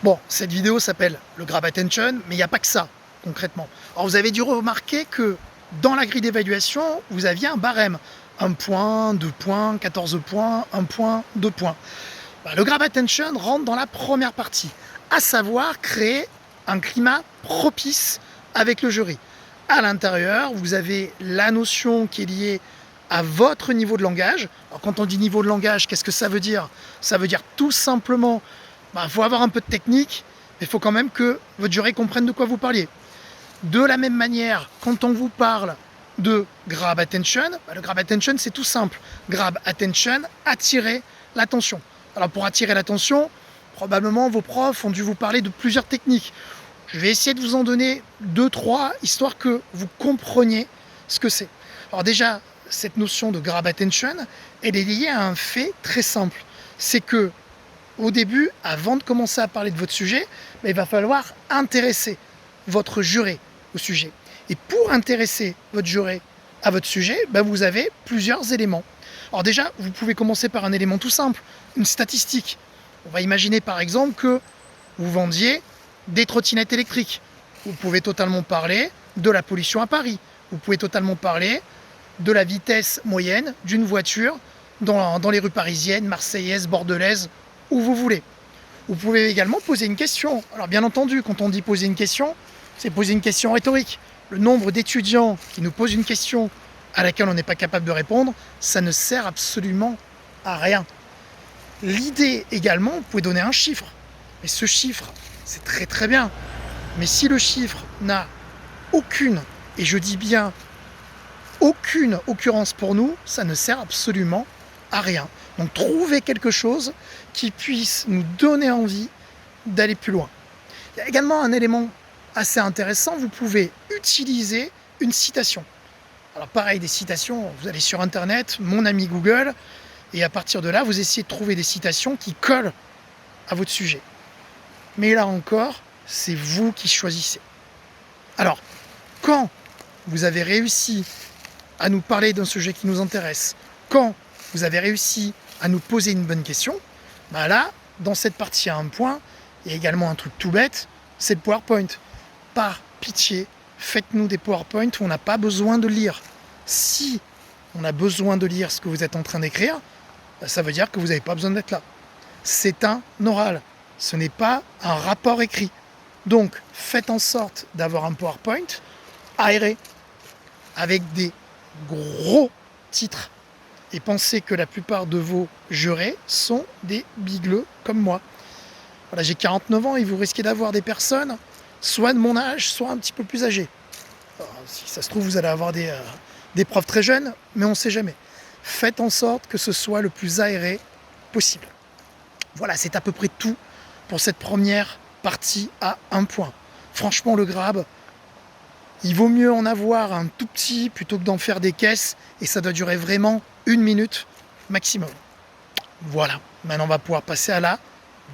Bon, cette vidéo s'appelle le Grab Attention, mais il n'y a pas que ça, concrètement. Alors vous avez dû remarquer que dans la grille d'évaluation, vous aviez un barème. 1 point, 2 points, 14 points, 1 point, 2 points. Le Grab Attention rentre dans la première partie, à savoir créer un climat propice avec le jury. À l'intérieur, vous avez la notion qui est liée à votre niveau de langage. Alors quand on dit niveau de langage, qu'est-ce que ça veut dire? Ça veut dire tout simplement, faut avoir un peu de technique, mais il faut quand même que votre jury comprenne de quoi vous parliez. De la même manière, quand on vous parle de Grab Attention, le Grab Attention c'est tout simple. Grab Attention, attirer l'attention. Alors pour attirer l'attention, probablement vos profs ont dû vous parler de plusieurs techniques. Je vais essayer de vous en donner 2-3, histoire que vous compreniez ce que c'est. Alors déjà, cette notion de Grab Attention, elle est liée à un fait très simple. C'est que, au début, avant de commencer à parler de votre sujet, il va falloir intéresser votre jury au sujet. Et pour intéresser votre jury à votre sujet, vous avez plusieurs éléments. Alors déjà, vous pouvez commencer par un élément tout simple, une statistique. On va imaginer par exemple que vous vendiez des trottinettes électriques. Vous pouvez totalement parler de la pollution à Paris. Vous pouvez totalement parler de la vitesse moyenne d'une voiture dans les rues parisiennes, marseillaises, bordelaises, où vous voulez. Vous pouvez également poser une question. Alors bien entendu, quand on dit poser une question, c'est poser une question rhétorique. Le nombre d'étudiants qui nous posent une question à laquelle on n'est pas capable de répondre, ça ne sert absolument à rien. L'idée également, vous pouvez donner un chiffre. Mais ce chiffre, c'est très très bien. Mais si le chiffre n'a aucune, et je dis bien aucune occurrence pour nous, ça ne sert absolument à rien. Donc trouvez quelque chose qui puisse nous donner envie d'aller plus loin. Il y a également un élément assez intéressant, vous pouvez utiliser une citation. Alors pareil, des citations, vous allez sur internet, mon ami Google, et à partir de là, vous essayez de trouver des citations qui collent à votre sujet. Mais là encore, c'est vous qui choisissez. Alors, quand vous avez réussi à nous parler d'un sujet qui nous intéresse, quand vous avez réussi à nous poser une bonne question, là, dans cette partie à un point, il y a également un truc tout bête, c'est le PowerPoint. Par pitié, faites-nous des PowerPoint où on n'a pas besoin de lire. Si on a besoin de lire ce que vous êtes en train d'écrire, ça veut dire que vous n'avez pas besoin d'être là. C'est un oral, ce n'est pas un rapport écrit. Donc, faites en sorte d'avoir un PowerPoint aéré, avec des gros titres. Et pensez que la plupart de vos jurés sont des bigleux comme moi. Voilà, j'ai 49 ans et vous risquez d'avoir des personnes soit de mon âge, soit un petit peu plus âgées. Alors, si ça se trouve, vous allez avoir des profs très jeunes, mais on ne sait jamais. Faites en sorte que ce soit le plus aéré possible. Voilà, c'est à peu près tout pour cette première partie à un point. Franchement, le Grab, il vaut mieux en avoir un tout petit plutôt que d'en faire des caisses, et ça doit durer vraiment 1 minute maximum. Voilà, maintenant on va pouvoir passer à la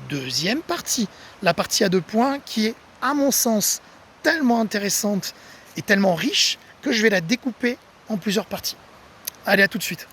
deuxième partie. La partie à 2 points qui est, à mon sens, tellement intéressante et tellement riche que je vais la découper en plusieurs parties. Allez, à tout de suite.